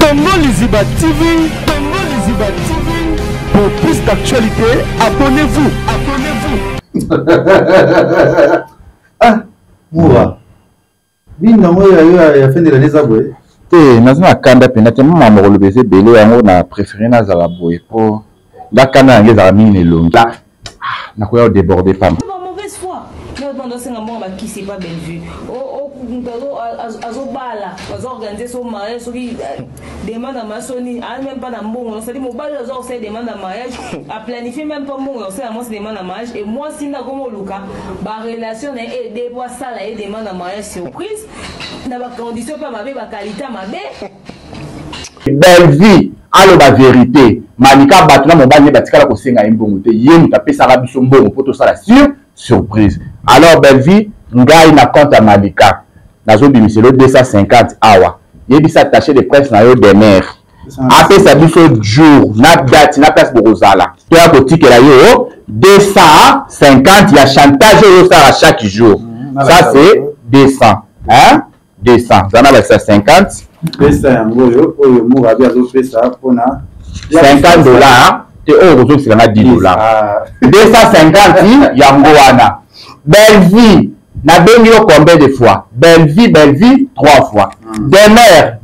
Tongo Liziba TV, Tongo Liziba TV. Pour plus d'actualité, abonnez-vous, abonnez-vous. Ah, Moura. Binango ya fin de l'année zaboué. Te nazana kanda pena te mama ko lobese bele yango na préféré na zala boye po la kanda ngeza mine longa na ko ya déborder femme mauvaise foi mais pendant ce moment ba qui c'est pas belle vue azobala organiser son mariage qui demande à masoni même pas dans bon on s'est dit mon bal c'est demande à mariage à planifier même pas bon on s'est à moi c'est demande à mariage et moi si na comme Luka ba relation est des fois ça là et demande à mariage surprise na ba condition pas ma qualité ma belle vie allo ba vérité malika batuna mon bal ne batikala ko senga imbongo te yemu tapé ça biso mbongo poto ça la surprise alors belle vie ngai na compte à malika nazo bimiselo 250 awa yebisa attaché de presse na yo des mères après ça biso jour na date na place borozala to ya kotikela yo 250 ya chantage yo ça chaque jour ça c'est 200 hein 200 ça na ba 50 pesa yango yo oyo Moura bi azo pesa pona $50 te oyo kozo sila na $10 250 yango wana belle vie na bengi yo combien de fois belle vie 3 fois demeure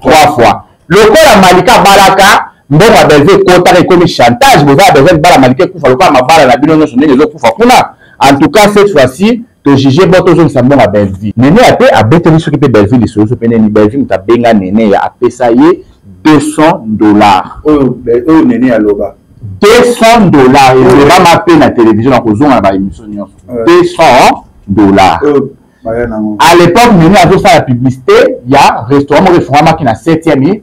3 fois lokola malika balaka mbongo belle vie kotaka comme chantage boza besoin bala malika kufa lokola mabala na bino nyonso ndenge ezokufa kuna en tout cas cette fois-ci to juger boto zo sambonga belle vie nene ate abeteli soki pe belle vie lisoso pene ni belle vie mutabenga nene ya apesa ye $200 oyo nene ya loba $200 et va m'appeler na télévision na kozonga ba émission nyonso $200 à l'époque nene azo sa la publicité ya restaurant reforma qui na 7e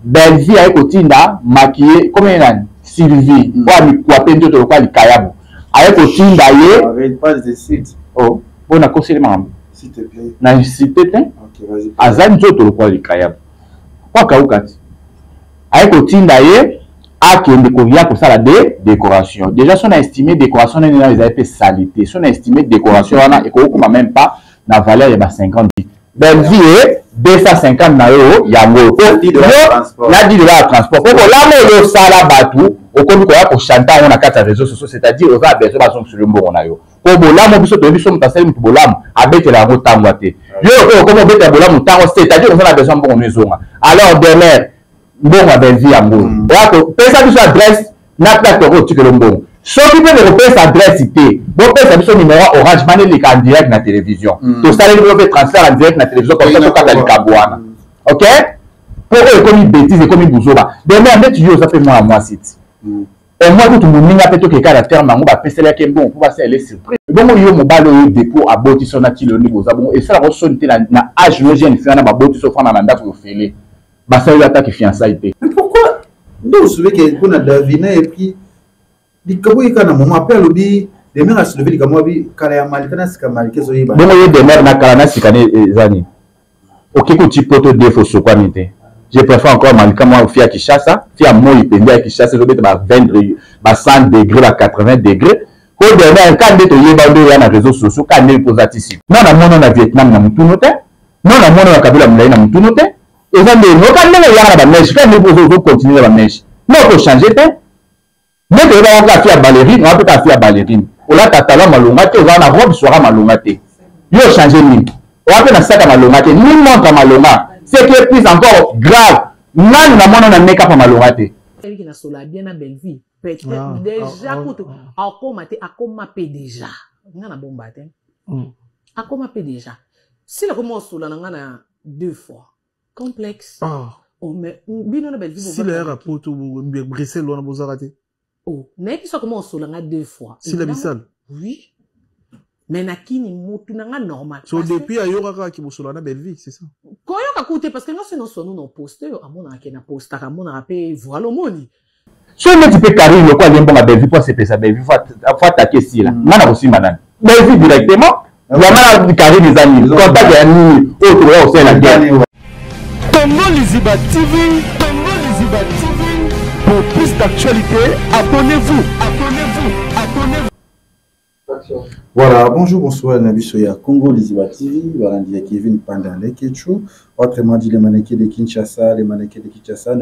belle vie ay kotinda maquillé comme nani Sylvie wa mi kwape ndoto lokwa likayabu ay kotinda ye page de site. oh on a conseillé maman s'il te plaît na s'il te plaît OK vas-y azali nzoto lokwa likayabu kwa kaukati ay kotinda ye akende kovia kosala de décoration déjà son estimé décoration nene na ezali pe salité son estimé décoration wana ekokoma même pas na valeur ya ba 50 belle vie 250 na yo yango na $10 ya transport pour la yo sala batu okomi ko ya ko chanter on na kata réseaux sociaux c'est-à-dire on va besoin ba son sur le mbongo na yo ko bolamo biso to biso mutasali mutu bolamo abetela ngo tangwa te yo ko betela bolamo tango c'est-à-dire on a besoin mbongo nezonga alors demain mbongo belle vie yango wako pesa biso adresse na plateau tu que le mbongo soki pe de pesa adresse te bo pesa biso numéro Orange Money li en direct na télévision to sala le fait transfert en direct na télévision comme ça ka dali kabwana OK pour eux comme bêtise comme buzoba demain en fait yo ça fait moi site et moi tout le monde peut que caractère mango ba pesela ke bon pour passer les surprises bon yo mobalo yo dépôt aboti sona ti le niveau za bon et ça la sonité na âge le jeune fait na ba boti so fana na ndako yo fele ba ça yo attaque fiançailles te pourquoi donc vous savez que pour na Davina et puis likabo ikana mama appelle obi de mère a soulevé likamo bi kala ya malika na sika malika zo yiba bon yo de mère na kala na sika ne zani OK ko ti poto défaut so kwa mité je préfère encore malika moi fi à Kinshasa fi à moi ipende à Kinshasa zo beta ba 20 ba 100 degrés ba 80 degrés ko de mère quand de to yeba ndo ya na réseaux sociaux quand ne posati si non na mono na Vietnam na mutuno te non na mono na kabila mulai na mutuno te et ça ne no quand ne ya na ba neige quand ne pozo continuer la neige non ko changer te mais de là on va faire ballerine on peut faire ballerine on a tatala malonga te on a robe soira malonga te yo changer ni on peut na saka malonga te ni montre malonga c'est que plus encore grave nani na mona na make up malonga te qui na sola bien na belle vie peut-être déjà kuto akoma te akoma pe déjà ngana bomba te akoma pe déjà si la comment sola ngana 2 fois complexe oh mais bino na belle vie si le rapport to Bruxelles wana bozarate oh mais qui soit comment sola nga 2 fois si la bisal oui mais nakini mutu nanga normal so depuis ayoka ka ki bosola na belle vie c'est ça koyo ka koute parce que nga sinon sono no poster amona ke na poster amona pe voilà moni so ne tu peux carrer le quoi lembo ma belle vie pour se pesa belle vie faut attaquer si là mana aussi madame belle vie directement ya mana carrer les amis contact ya ni autre là aussi la guerre Tongo Liziba TV, Tongo Liziba TV. Pour plus d'actualité, abonnez-vous, abonnez-vous, abonnez-vous. Voilà, bonjour, bonsoir, Nabisoya Congo, Liziba TV, voilà, il y a Kevin Pandan, les Ketchou, autrement dit les mannequins de Kinshasa, n'a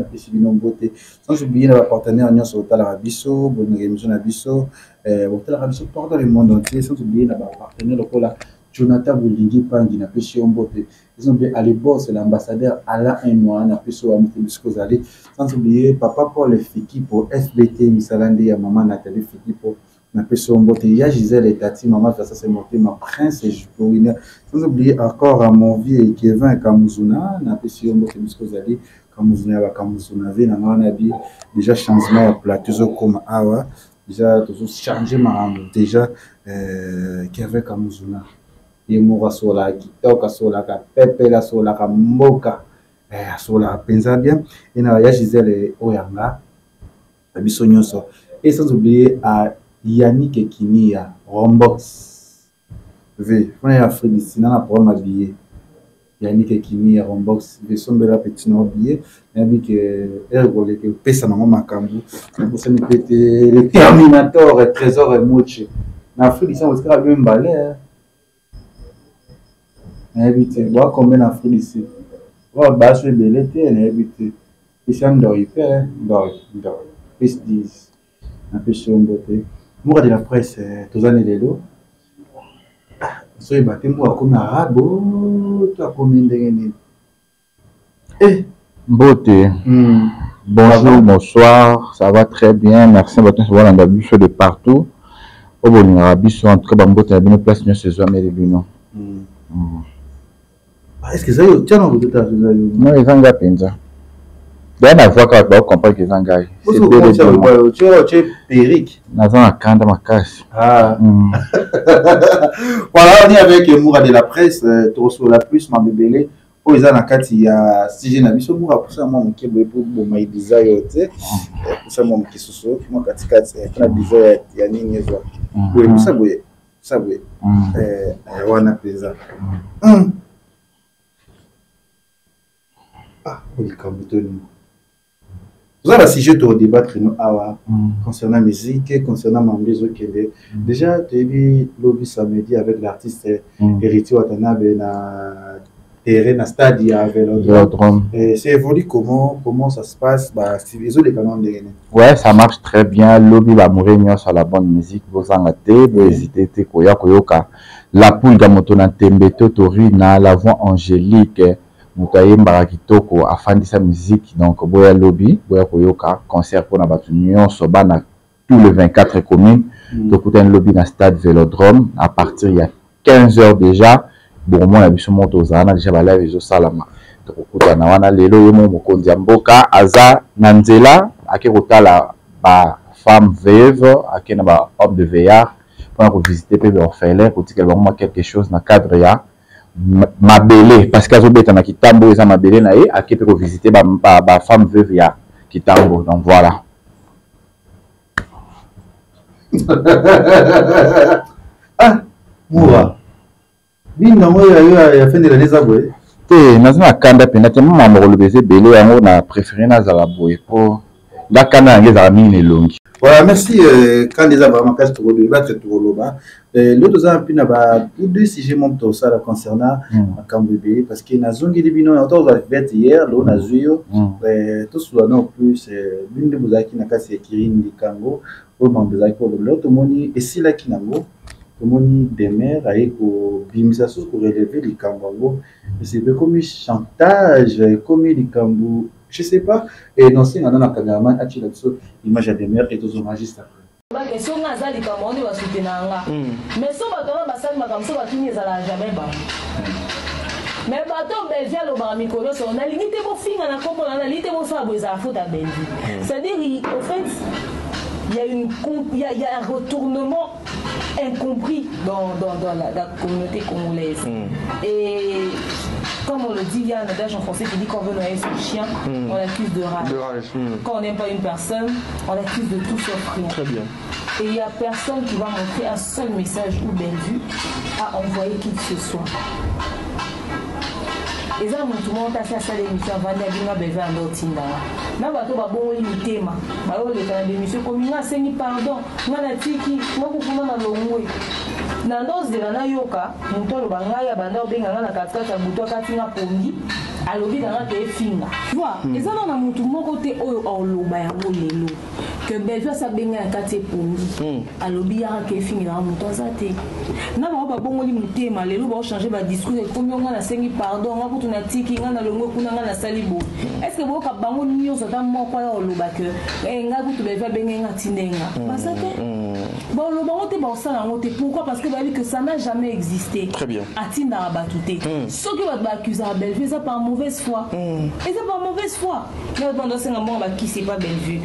pas suivi nos beautés. Sans oublier nos partenaires, nous sommes au Talarabiso, bonne émission Nabiso, au Talarabiso, partout le monde entier, sans oublier nos partenaires, le Jonathan Boulingi Pangi, n'a pas suivi nos beautés. Ils ont bien allé bord, c'est l'ambassadeur Alain Enoua, n'a pas suivi nos beautés. Sans oublier Papa Paul Fiki pour FBT, Missalande, et Maman Nathalie Fiki pour il y a Gisèle et Tati, maman, ça c'est monté, ma prince et je peux sans oublier encore à mon vie et Kevin et Kamuzuna, n'a pas si on peut dire Kamuzuna, Kamuzuna, déjà changement à plateau comme Awa, déjà toujours changé ma déjà Kevin Kamuzuna, il mourra sur la Kitoka, sur la Pepe, la sur la Moka, sur la Penza bien, et il y a Gisèle et Oyanga, la Bissonyoso, et sans oublier à Yannick et Kinia, Rombox. V, on est à Frédéric, sinon on a problème à billet. Yannick et Kinia, Rombox, V, son bel petit nom billet. Il y a dit que elle voulait que pèse dans ma cambou. Pour ça, nous péter le Terminator, le Trésor et Moche. En Afrique, on va bien balai. Il y a dit que voir combien en Afrique ici. Voir bas sur le belé, il y a dit que ici on doit y faire, doit. Plus 10. Un peu sur une beauté. Moi de la presse, tous les années de l'eau. Soyez battu, moi comme arabe, tu as combien de eh, beauté. Bonjour, bonsoir, ça va très bien. Merci beaucoup de voir dans le de partout. Au bon arabe, en tout cas, Bambote a bien place, mais c'est ça, mais les luneaux. Est-ce que ça y est, tiens, on vous dit, non, ils ont gardé ça. D'ailleurs, la voix quand on comprend qu'ils ont gagné. C'est bien. Tu es Péric. Nous avons un camp de ma casse. Ah. Voilà, on est avec Moura de la presse, Toroso la plus, ma bébélé. Oh, ils ont la carte, il y a si j'ai n'habité sur Moura, pour ça, moi, qui est pour moi, il desire, pour ça, moi, qui se sauve, moi, quand il y a desire, il y a une niaise. Oui, ça, oui. Ça, oui. On a plaisir. Ah, oui, comme tu vous avez un sujet au débattre concernant la musique, concernant ma maison. Déjà, tu as vu lobby samedi avec l'artiste Héritier Watanabe na terrain, na stade à Vélodrome. C'est évolué comment ça se passe? C'est les autres canons de Guinée. Ouais, ça marche très bien. Lobby va mourir sur la bonne musique. Vous en avez, vous hésitez, koyoka. La poule gamotona tembeto torina, la voix angélique. Moutaye Mbarakitoko afin de sa musique, donc boya lobby, boya koyoka, concert pour Nabatu Nyon, Sobana, tous les 24 communes. Donc, un lobby dans le stade Vélodrome, à partir il y a 15 heures déjà. Bon, moi, je suis monté aux Anna, déjà, là, je suis salama. Donc, on a lelo, yomo, mokondi amboka, aza, nanzela, ake kota la femme veuve, ake na ba homme de veillard, pour visiter peu orphelin, pour dire qu'il y a quelque chose dans le cadre ya. Ma belé parce qu'à Zobeta na Kitambo ils ont ma belé naé à qui peut visiter ma femme veuve ya Kitambo, donc voilà. Ah Moura binda moya ya fin de l'année zaboué te nazana kanda pena te maman mo le baiser belé yango na préféré na za boye pour la kana ngeza za mine longi. Voilà, merci. Quand les avoir casse pour le débat, c'est tout le bas. L'autre ans, puis n'a deux sujets montent ça concernant Kambébé parce qu'il y a zone qui est bien. On a fait hier, l'on a vu tout cela non plus. L'une de vous qui n'a qu'à s'écrire du Kango, au moment de l'accord de l'autre moni et si là qui n'a pas, le moni des mères avec au bimisation pour relever les Kango. C'est comme chantage, comme les Kango. Je sais pas, et non, c'est un caméraman à tirer l'image à des mères et tous aux magistrats. Mais si on a ça, les commandes vont soutenir. Mais si on va donner ma salle, ma comme ça, on va finir ça jamais bas. Mais bateau Belgique, le baramicolo, on a limité vos filles, on a limité vos sables, ils ont faute à Belgique. C'est-à-dire, au fait, il y a un retournement incompris dans la communauté congolaise. Et comme on le dit, il y a un adage en français qui dit qu'on veut noyer son chien, on l'accuse de rage. Quand on n'aime pas une personne, on l'accuse de tout sauf rien. Très bien. Et il n'y a personne qui va montrer un seul message ou Bellevue à envoyer qui que ce soit. Et ça, tout le monde a fait ça l'émission avant de besoin d'Otinda. Na bato ba bon ni tema. Ba o le kana d'émission comme na seni pardon. Na na tiki, na ko kuna na longwe. na ndozela na yoka moto aloba ngai abanda obenga nga na katikati ya butu akatinga pongi alobi na nga te efinga voi eza na motu moko te oyo aloba yango lelo ke Bellevue asabenga ya kati epongi alobi yaka ke efingela moto aza te na bango babongoli motema lelo baochange badiscours ekomi nga nasengi pardon nga kutu natiki nga nalongo kuna nga nasali boye estce boyoka bango nyonso ata moko ya oloba ke nga kutu Bellevue abenge nga tindenga basa te baloba ngo te baosala yango te pourquoi parce que bayebi que ça n'a jamais existé atindaka bato te soki bato baakusaka Bellevue eza par mauvaise foi eza par mauvaise foi nga bato bandosenga mbongo bakisi pa Bellevue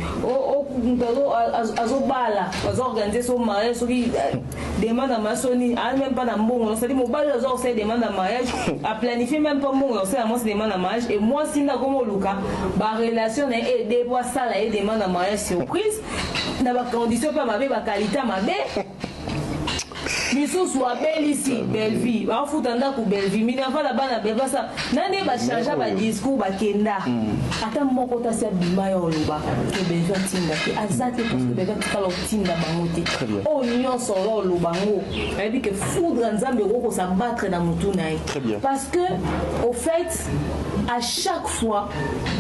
azobala azoorganize so mariage soki demande ya masoni aza même pas na mbongo cestadi mobali azoosala demande ya mariage aplanifie même pas mbongo osala mwasi demande ya mariage et mwasi nda komo oluka barelation na ye ede po asala ye demande ya mariage surprise na bacondition mpe mabe bakalite ya mabe lisusu abelisi Bellevue bafuta ndako Bellevue mini afala bana bebasa nani bachangea badiscours bakenda ata moko tasi abima ya oloba ke Bellevue atinda te aza te parce que Bellevue atikala otinda bango te oyo nyonso oyo oloba ngo ayebi ke foudre nzambe okokosa battre na motu na ye parce que au fait à chaque fois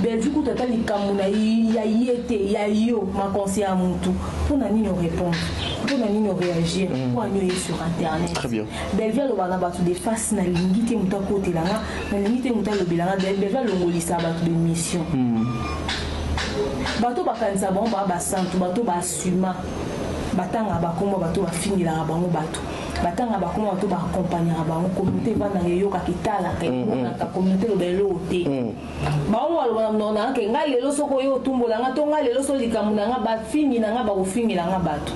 Bellevue kuta ata likambo na ya ye te ya yo makonsi ya motu mpona nini orépondre mpona nini oréagir mpo anio ye sur internet. Très bien. Bellevue alobana bato de face na lingi te muta kotelanga na lingi te muta lobelanga Bellevue alongolisa bato de mission. Bato bakanisa bango ba basantu bato basuma batanga bakomba bato bafingilaka bango bato batanga bakomba bato baakompagnaka bango communauté evandanga eyokaka etalaka emonaka communauté lobelo te bango balobana mnoko nanga ke ngai lelo soko oyo otumbolanga to ngai lelo so likambo nanga bafingi nanga bakofingilanga bato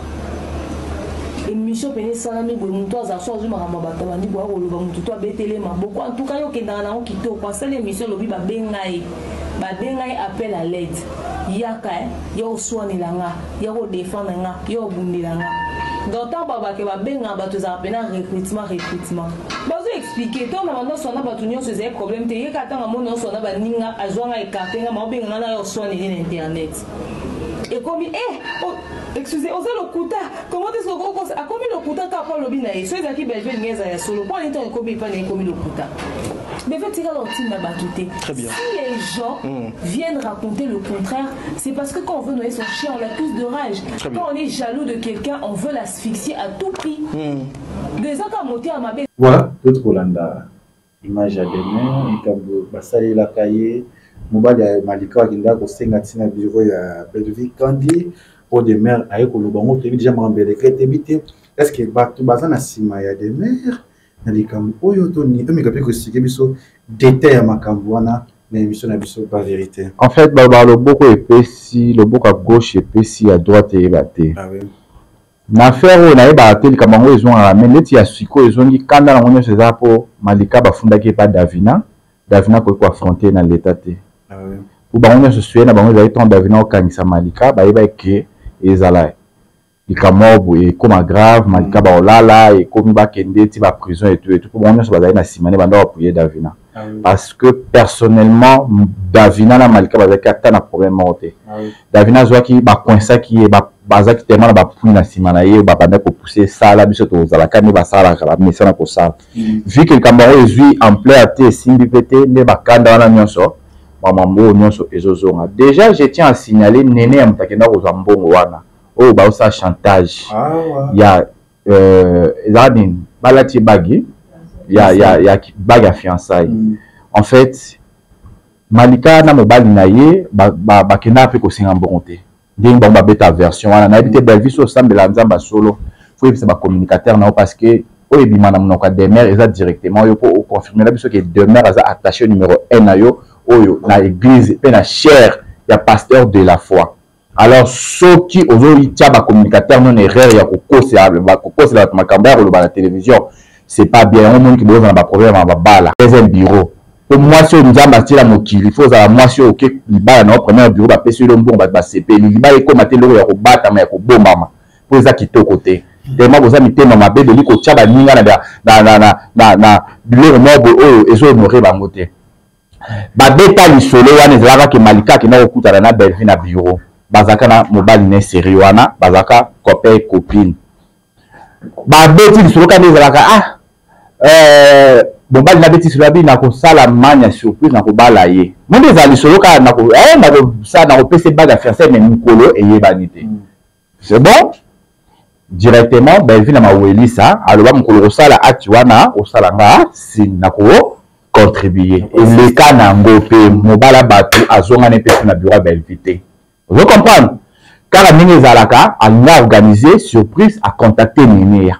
émission pene salami boye mutu aza so azwi makambo bato bandi boya koloba mutu to abetele maboko en tout cas yokendaka nango kitoko asali émission lobi babenga ye appel à l'aide yaka ya oswanela nga ya kodefendre nga ya obundela nga donc tant babake babenga bato ezala pena recrutement bazo expliquer to na bando sona bato nyonso ezali problème te yeka tanga mo nyonso na baninga azwanga ekarte nga maobenga nga na ya oswanela na internet et comme excusez, on a le kuta. Comment est-ce qu'on a commis le kuta quand on lobby naïe? Soit ils Bellevue n'engagent solo. Pour l'instant, on commis pas commis le kuta. Mais fait tirer l'optime à batouté. Très bien. Si les gens viennent raconter le contraire, c'est parce que quand on veut noyer son chien, on l'accuse de rage. Quand on est jaloux de quelqu'un, on veut l'asphyxier à tout prix. Des ans qu'à monter à ma bête. Voilà, tout Rolanda. Image à demain, il y a Basali la cahier. Mobile ya Malika Kinda ko senga tina bureau ya Bellevue Kandi au de mer aye ko lobango te déjà mambele ke te bité est-ce que bato bazana sima ya de mer na likambo oyo to ni emi kapi ko sike biso détail ya makambo wana na émission na biso pas vérité en fait le boko epesi le boko à gauche epesi à droite et baté ah oui na faire on a baté likambo ils ont mais neti ya siko ils ont dit kanda na ngone ceza po Malika bafunda ke pa Davina ko affronter na l'état te pour bango se suena bango za eton Davina okangisa Malika bayeba ke ezala likambo et comme grave Malika ba olala et comme ba kende ti ba prison et tout pour bango se bazali na simane banda appuyer Davina parce que personnellement Davina na Malika bazali kata na problème morté Davina zwaki ba coinça qui ba bazaki tellement ba puni na simana ye ba banda ko pousser ça là biso to zala kani ba sala kala mais ça na ko ça vu que likambo ezui en plein até simbi pété ne ba kanda wana nyonso mamambo nyonso ezozonga déjà je tiens à signaler nene ya mutakenda ko zambongo wana oh ba osa chantage ya ezadin balati bagi ya bagi ya fiançailles en fait Malika na mobali na ye ba kenda pe ko singa mbongo te ndenge ba beta version wana na habité Bellevue so sambela nzamba solo faut epesa ba communicateur na parce que o ebima na monoko demeure eza directement yo pour confirmer la biso que demeure eza attaché au numéro 1 na yo oyo na église pe na chair ya pasteur de la foi alors ceux qui aujourd'hui tia ba communicateur non erreur ya kokosela ba kokosela makambo ya koloba na télévision c'est pas bien on monde qui boza na ba problème ba bala deuxième bureau pour moi si on nzamba tila mokili faut za moi si OK libala na premier bureau ba pesi le mbongo ba CP libala ko maté loko ya ko bata ma ya ko bomama pour za kitoko te tellement boza mitema mabe de liko tia ba ninga na biloko nobo oyo ezo honorer bango te ba beta lisolo wana ezalaka ke Malika ke na okutana na Bellevue na bureau bazaka na mobali ne sérieux wana bazaka copain copine ba beti sur ka nezalaka bon ba na beti sur la bi na ko sala mania surprise na ko bala ye monde ezali sur ka na ko na ko ça na ko pese baga faire ça mais mukolo et yebanité c'est bon directement Belleville na maweli ça aloba mukolo sala atiwana o sala nga sin na ko contribuer et le cas na ngopé mobala batu azonga ne pese na bureau Belleville vous comprenez car mingi zalaka a organisé surprise à contacter Nénéa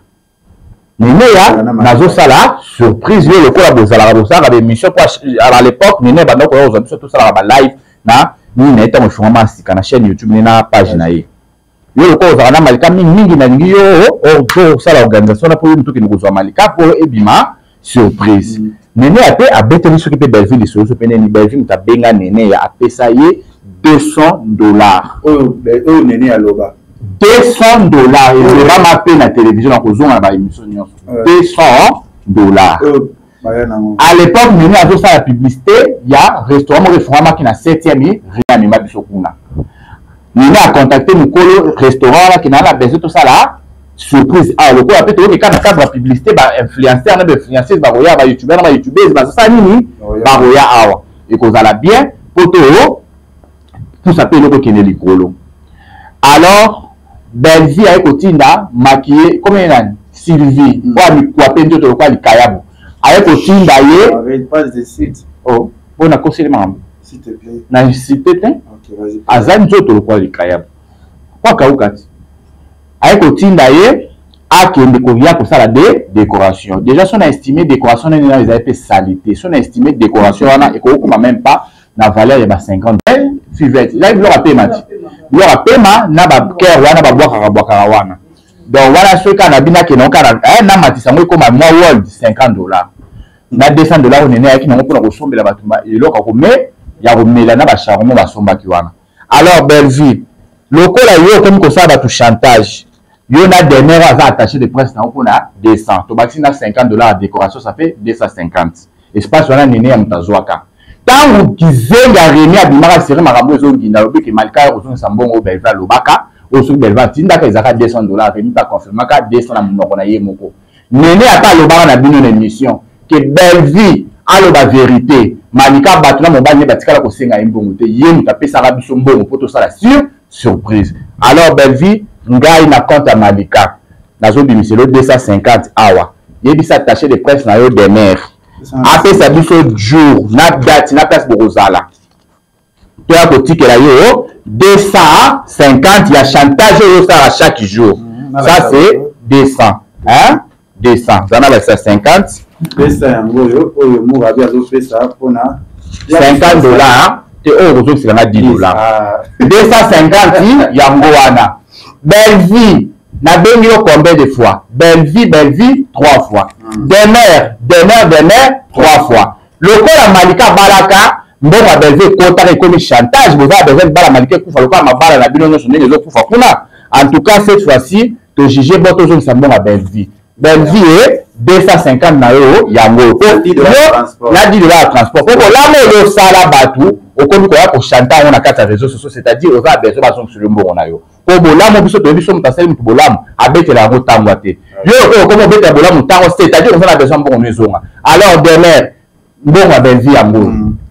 Nénéa nazo sala surprise yo lokola bozala bozala ba émission à l'époque Néné bando ko ozo biso tout sala ba live na ni na eta mo fuma sika na chaîne YouTube na page na ye yo lokola ozala na malika mingi na ngi yo o sala organisation na pour mutu ki ngozwa malika pour ebima surprise Néné ape abeteli soki pe Belleville so so pene ni Belleville ta benga Nénéa apesa ye $200. Oh Néné aloba. $200. Et va m'appeler la télévision dans la émission. $200. À l'époque, Néné a fait la publicité. Il y a un restaurant qui est à 7e et rien ne m'a dit. Néné a contacté mon restaurant qui a besoin de tout ça là. Surprise. Ah, le coup, après, tu vois, quand on a publicité, influenceur, influenceuse, youtubeur, youtubeuse, ça nini, awa. Et qu'on a bien, photo, tout ça peut être le likolo. Alors, Belleville a Kotinda maquillé, comme il y a Sylvie, ou à Mikwapen, tout le cas, le Kayabo. Avec Kotinda, il pas de site. Oh, on a conseillé, maman. S'il te plaît. N'a s'il te plaît. Ok, vas-y. Azan, tout le cas, le Kayabo. Quoi, Kaoukati? Avec Kotinda, a qui découvert pour ça la décoration. Déjà, si on a estimé décoration, on a fait salité. Si on a estimé décoration, on a même pas la valeur de 50. Fivette. Là, il aura paiement. Il aura paiement, n'a pas cœur, n'a pas boire. Donc, voilà ce qu'on a bien qui n'ont qu'à n'a matissa, moi, comme à moi, world, $50. Na $200, on est né qui n'ont pas ressemblé là-bas. Et là, quand on met, il y a remis là, n'a charmant, va somba qui wana. Alors, Belleville, le col a eu comme ça, va tout chantage. Il y a des nerfs attachés de presse, on a 200. Tobaxi n'a $50 à décoration, ça fait 250. Espace, on a néné à Mutazoaka. Tant que Zenga Rémi a démarré à serrer ma rameuse qui n'a pas que Malka ou son bon au Belva Lobaka, au sous Belva, Tinda qui a $200, Rémi pas confirmé, qu'à 200 à Monaconaye Moko. Néné a pas le bar à une émission, que Belleville a la vérité. Malika Batuna, mon bagne Batika, la Senga Mbongote, Yen, tapé Sarabi Sombo, pour tout ça la surprise. Alors Belleville, Ngaï n'a compte à Malika, dans zone du monsieur, 250 awa. Il y a des attachés de presse dans des mers. Après ça dit jour na date na place borozala tu as côté que là yo 250 il y a chantage au ça chaque jour ça c'est 200 hein 200 ça na ça 50 200 yo oyo mo va bien faire ça pour na $50 et au c'est na $10 250 ya ngoana Belleville na bengi yo combien de fois Belleville 3 fois Demer 3 fois le col à Malika Balaka mbongo à Belleville kota comme chantage vous avez besoin de bala Malika kufa le col ma bala na bino nyonso ndenge kufa kuna en tout cas cette fois-ci to juger boto zo mbongo à Belleville est 250 na yo yango la dit de la transport pour la mo sala batu okomi ko ya ko chanter on a quatre réseaux sociaux c'est-à-dire aux a besoin ba sur le mbongo na yo ko bolamo biso to biso mutasali mutu bolamo abetela yango tangwa te yo ko komo beta bolamo tango c'est-à-dire on a besoin mbongo nezonga alors demain mbongo a Belleville yango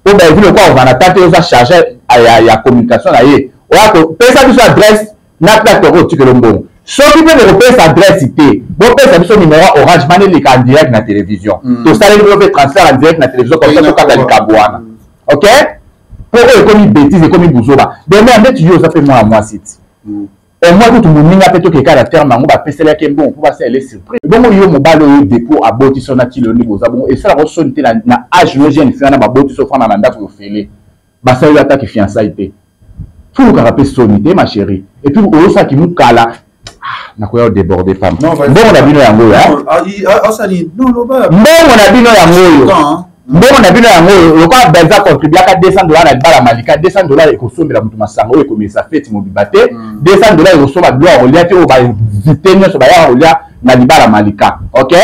ko Belleville ko on va attendre aux a charger ya communication na ye o ko pesa biso adresse na plate ko tu que le mbongo soki pe de repère sa adresse cité bon père ça biso numéro Orange Money les en direct na télévision to ça le fait transfert en direct na télévision comme ça to kata likabwana OK pour eux comme bêtise comme buzoba demain met yo ça fait moi site et moi tout le monde n'a pas tout que caractère mango ba pesela ke bon pour passer les surprise bon yo mobalo yo dépôt à botiso na kilo ni boza bon et ça la sonité na âge le jeune fiana ba botiso fana na ndako yo fele ba ça yo attaque fiançailles faut le rappeler sonité ma chérie et puis au ça qui nous kala na ko déborder femme bon on a bino yango hein ça dit non loba bon on a bino yango bon on a bino yango le quoi Belza contribuer à $200 na bala Malika $200 et ko sombela mutu masanga o comme ça fait mobibate $200 et ko somba gloire au liate o ba vitenyo so ba ya o lia na libala Malika OK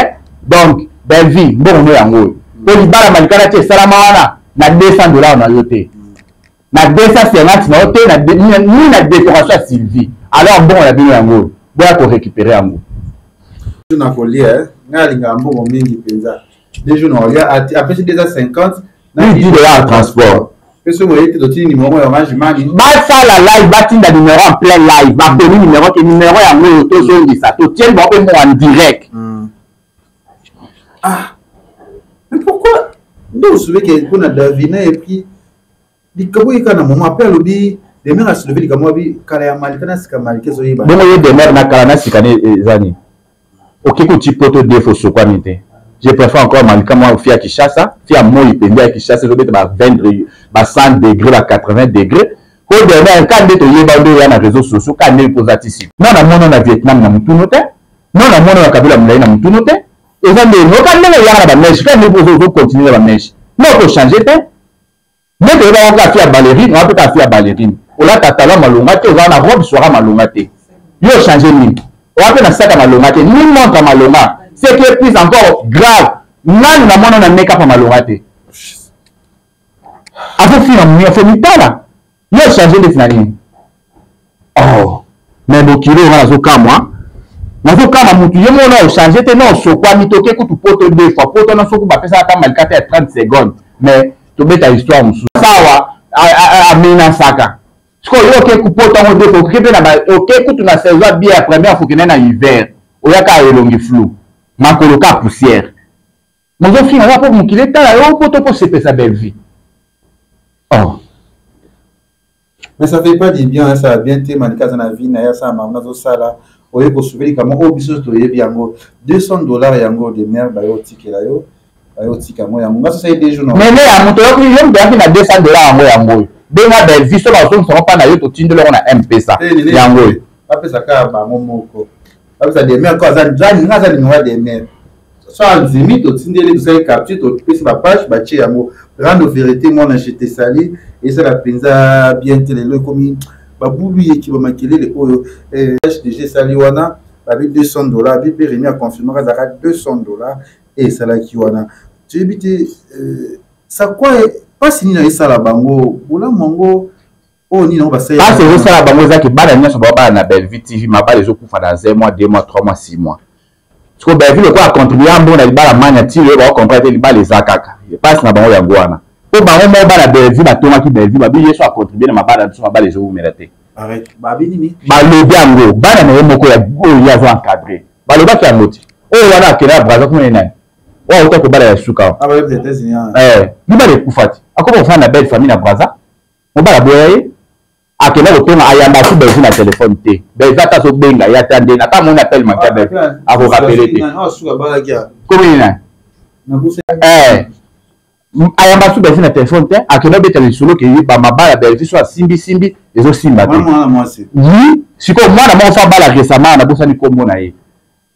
donc Belleville bon on yango ko libala Malika na tie salama wana na $200 na yote na 250 na yote na décoration à Sylvie alors bon on a bino yango pour récupérer un mot. On a collé, Ngalingambo, Mingi Penza. Des jours, on a après 2h50. Il dit de là en transport. Que ce moyen de numéro, orange, mani. Bah, ça, la live, bah, le numéro en plein live. Bah, le numéro, que numéro, il y a un auto, ça. Tu tiens, bon, en direct. Ah. Mais pourquoi? Nous, vous savez qu'on a deviné et puis. Comment il y a un moment appel, des mères à se lever, comme moi, quand il y a mal, quand il y a mal, qu'est-ce qu'il y a? Bon, il y a des mères, ok, quand tu peux te défaut sur quoi n'était. Je préfère encore Malika, moi, fille à Kishasa, fille à moi, il peut à Kishasa, je vais te 20 degrés, 100 degrés, 80 degrés. Quand dernier, quand tu es dans les réseaux sociaux, quand tu es posé ici. Non, on a Vietnam, on a tout noté. Non, on a Kabila, on a tout noté. Et quand on a la neige, quand on a continuer la neige. Non, on peut changer, mais tu vas faire fille à ballerine, on peut faire fille à ballerine. On a tatala malongate, on a la robe sera malongate. Il a changé ligne. On a fait un sac à malongate, ni montre à malongate. C'est qui est plus encore grave. Nous avons un make-up à malongate. Après, il faut pas là. Il a changé les finales. Oh, mais le kilo, on a zo moi. Na zo kama mutu yemo na changer te non so kwa mitoke ku tu poto deux fois poto na so ku ba pesa ta malkate à 30 secondes mais to beta histoire musu sawa a mina saka sko yo ke ku poto ngo deux fois ke pe na ba ok ku tu na saison bien première fois que na hiver o ya ka elongi flou makolo ka poussière mais zo fina pour mukile ta yo poto pour se pesa belle vie. Oh, mais ça fait pas du bien, ça a bien été manqué dans la vie, n'a ça maman zo sala. Oye ko souveli kama obiso to yebi yango $200 yango de merde ba yo ticket la yo tika mo yango ngaso sai des jours non mais ya moto yo yo bien na $200 yango benga belle vie so ba so so pa na yo to tindelo na M-Pesa yango ba pesa ka ba momoko ba pesa de merde ko azani ngaza ni ngwa de merde so anzimi to tindele to sai capture to pesa ba page ba chi yango rendre vérité moi na j'étais sali et ça la penza bien télé le comme Baboulou qui va maquiller les oyo HDG Saliwana avec $200 bi Rémi a confirmé que $200 et ça là qui wana tu éviter ça quoi pas si ni ça la bango ola mongo oh ni non ba ça ah c'est ça la bango ça qui bala nyaso ba na belle vie TV ma ba les okufa dans 1 mois 2 mois 3 mois 6 mois parce que belle vie le quoi contribuer à bon na ba la mania ti le ba comprendre les ba les akaka je passe na bango ya ngwana po bango mo ba la belle vie ba toma ki belle vie ba bi yeso a contribuer na ma ba na so ma ba les oku mérité. Arrête. Babi nini? Balobi yango. Bana na moko ya oyo azo encadrer. Baloba ki angoti. Oyo wana akela braza ko nena. Wa uta ko bala ya suka. Ah ba peut-être c'est bien. Ni ba le kufati. Akoko fa na belle famille na braza. Mo bala boye. Akela ko tonga ayamba ku belle na téléphone te. Belle ta so benga ya tande na ta mon appel manka belle. Ako rappeler te. Non, suka bala kia. Comment nena? Na buse. Ayamba su belle na téléphone te. Akela beta le solo ke ba mabala belle so simbi ezo simba te. Oui, siko mwana mo fa bala récemment na bosa ni kombo na ye.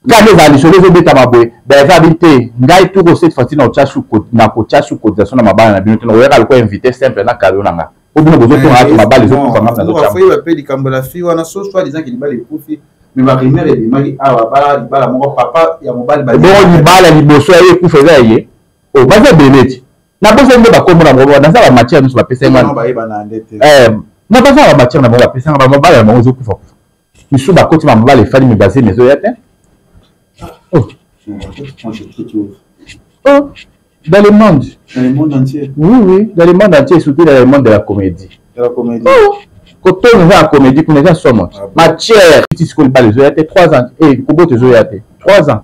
Ka les ali solo zo beta mabwe, ba va bité, ngai tout ko cette fois na chasu ko na ko chasu cotisation na mabala na bino te no yaka ko invité simple na cadeau nanga. Obino bozo to na mabala zo ko fanga na zo chamba. Faut y appeler kambola fi wana so soit disant qu'il bala kufi, mais ma primaire et mari awa bala mo papa ya mobali ba. Bon ni bala ni boso ye ku feza ye. O ba za beleti. Na bosa ndo ba kombo na mo na za ba matière no ba pesa ngwana. Na pas ça va bâtir na bango pesa na mobile na bango zo kufa isu ba koti ma mobile fali mi baser mais oyate oh dans le monde entier oui dans le monde entier surtout dans le monde de la comédie oh quand on va en comédie qu'on est somme matière petit school pas les oyate 3 ans et kobo te oyate 3 ans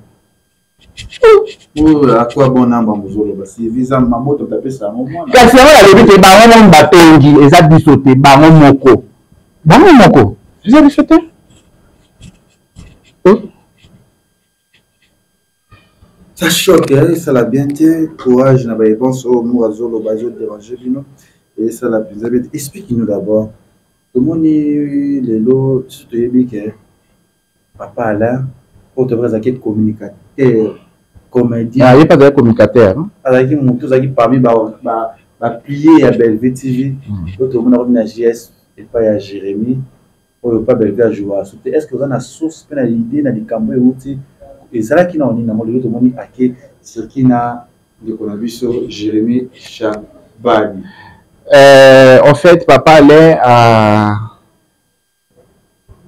à quoi bon namba muzolo basi visa mamoto tapesa moment kasi on a levé te bango mon batongi eza biso te bango moko eza biso te ça choque ça la bien tiens courage na ba pense au moazolo bazo déranger bino et ça la plus bête explique-nous d'abord comment ni les lots te yebike papa là pour te présenter communicateur comédien. Ah, il n'y a pas de communicateur. Avec mon parmi plié à Bellevue TV, d'autres monde à JS et pas à Jérémy, ou pas Bellevue à jouer. Est-ce que vous avez une source, une idée, dans les cambouis outils et c'est là qu'il y a un monde de monde à qui ce qui n'a de qu'on a vu sur Jérémy Chabani. En fait, papa allait à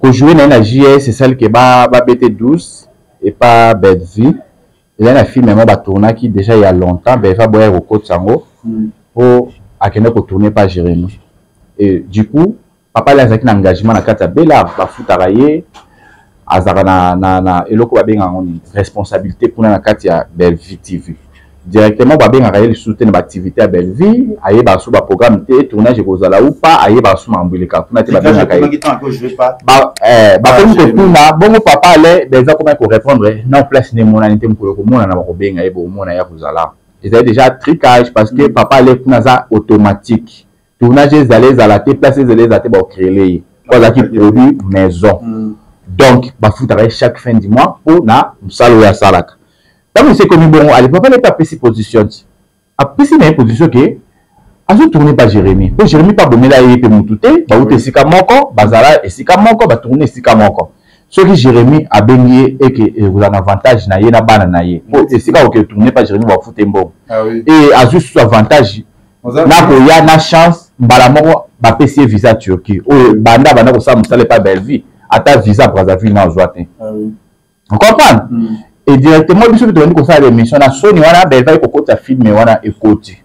jouer dans la JS, c'est celle qui va BT12. et pas Belle-Vie. Il y a un film qui déjà il y a longtemps, il va boire au côté sango pour à qui ne peut tourner pas Jérémy. Et du coup, papa là a un engagement à Kata Bella, va foutre à railler, et le coup une responsabilité pour la Katia Belle-Vie TV. Directement, va bien railler le soutien de l'activité à Belle-Vie, aïe bah sous programme de tournage et vous allez ou pas, aïe bah sous m'emboulica. Pour n'être pas bien railler. Bon papa allait, ben ça comment répondre non place ne mon anité pour le monde na ko benga ebo mon ya kuzala. Ils avaient déjà tricage parce que papa allait pour ça automatique. Tournage allait à la place allait à ba créer quoi qui produit maison. Donc ba foutre chaque fin du mois pour na salo ya salaka. Donc c'est comme bon allez papa n'est pas pris position. A pris une position que a se tourner pas Jérémy. Pour Jérémy pas bonner là il peut moutouté, ba outé sika moko, bazala et sika moko ba tourner sika moko. Ce que Jérémy a baigné et que vous avez un avantage na yena bana na ye. Et c'est quand vous tournez pas Jérémy va foutre bon. Et a juste avantage na ko ya na chance mbala moko ba PC visa Turquie. O banda bana ko ça musale pas Belle-Vie. Ata visa Brazzaville na zoaté. On comprend? Et directement biso to ndiko ça l'émission na Sony wana Belle-Vie ko kota film wana ekoti.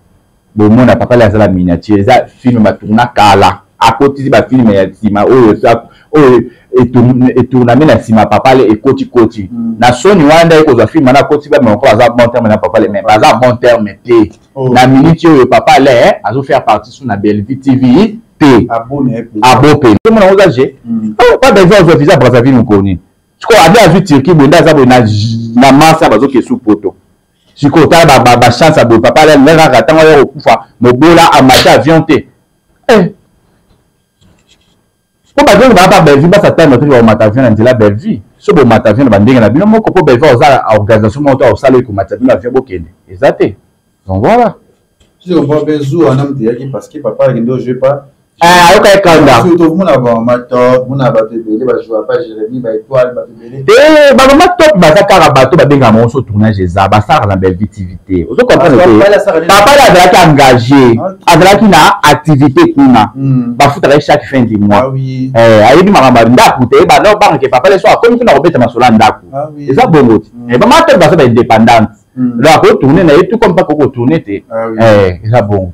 Bon mon a papa la la miniature ça film ma tourna kala. A côté ba film ya tima o et tourner na sima papa le ekoti na Sony wanda eko za film na koti ba mon za bon terme na papa le même za bon terme té na minute yo papa le azo faire partie sur na Belle-Vie TV té abonné tout mon oza je pas besoin de visa Brazzaville nous connaît tu ko abi azu Turquie bonda za na massa bazo ke sous poto si ko ta ba chance abo papa le nga katanga yo kufa mobola amata avion té pour pas dire que Belle-Vie va s'attendre à notre matavien dans la Belle-Vie. Ce beau matavien de banding na bino moko pour Belle-Vie aux organisation monto au salon que matavien avion bokende. Exacté. Donc voilà. Si on va besoin en homme parce que papa il ne joue pas. Ah, OK kanda. Surtout mon avant mato, mon abato belé ba jouer pas Jérémy ba étoile ba belé. Ba top ba zakara bato ba benga mon so tournage za ba ça dans Belle-Vie TV. Vous comprenez que papa là a engagé, a na activité kuna. Ba foutre chaque fin du mois. Ah oui. Ayebi makamba ndaku te ba no ba que papa le soir comme kuna obeta masola ndaku. Et ça bongo. Et ba mato ba ça ba indépendante. Là ko tourner na tout comme pas ko tourner te. Et ça bon.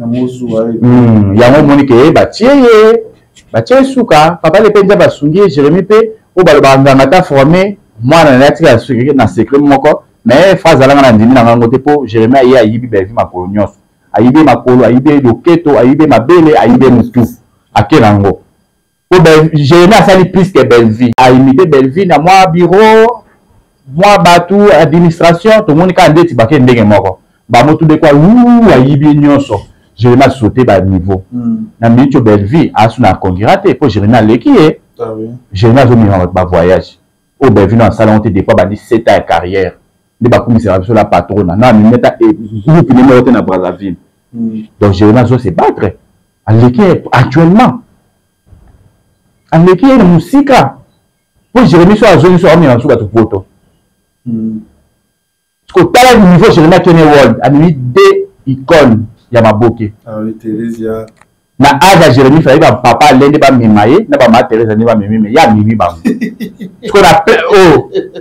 Yango monike batie suka papa le penza basungi Jérémy pe o baloba nganga formé mwana na tika suki na secret moko mais phrase alanga na ndimi na ngango te po Jérémy ayi ayibi Belle-Vie makolo nyonso ayibi makolo ayibi loketo ayibi mabele ayibi mutu akerango po Jérémy asali plus que Belle-Vie a imité Belle-Vie na moi bureau moi batu administration to monika ndeti bake ndenge moko ba motu de kwa ayibi nyonso Jérémy a sauté bas niveau. Na minute Belle-Vie a su na congiraté pour Jérémy a l'équipe. Jérémy a mis en voyage. Au Belle-Vie dans salon te dépôt ba 17 ans de carrière. De ba commissaire sur la patronne. Na minute et groupe numéro na Brazzaville. Donc Jérémy a se battre. À l'équipe actuellement. À l'équipe de musique. Pour Jérémy soit zone soit mis en sous bateau photo. Parce que tel niveau Jérémy a tenu world a mis des icônes. Yamaboke. Ah oui, Thérèse. Na âge Jérémy fallait que papa l'ende ba mimaye, na ba ma Thérèse ne ba mimi mais ya mimi ba. Ce qu'on appelle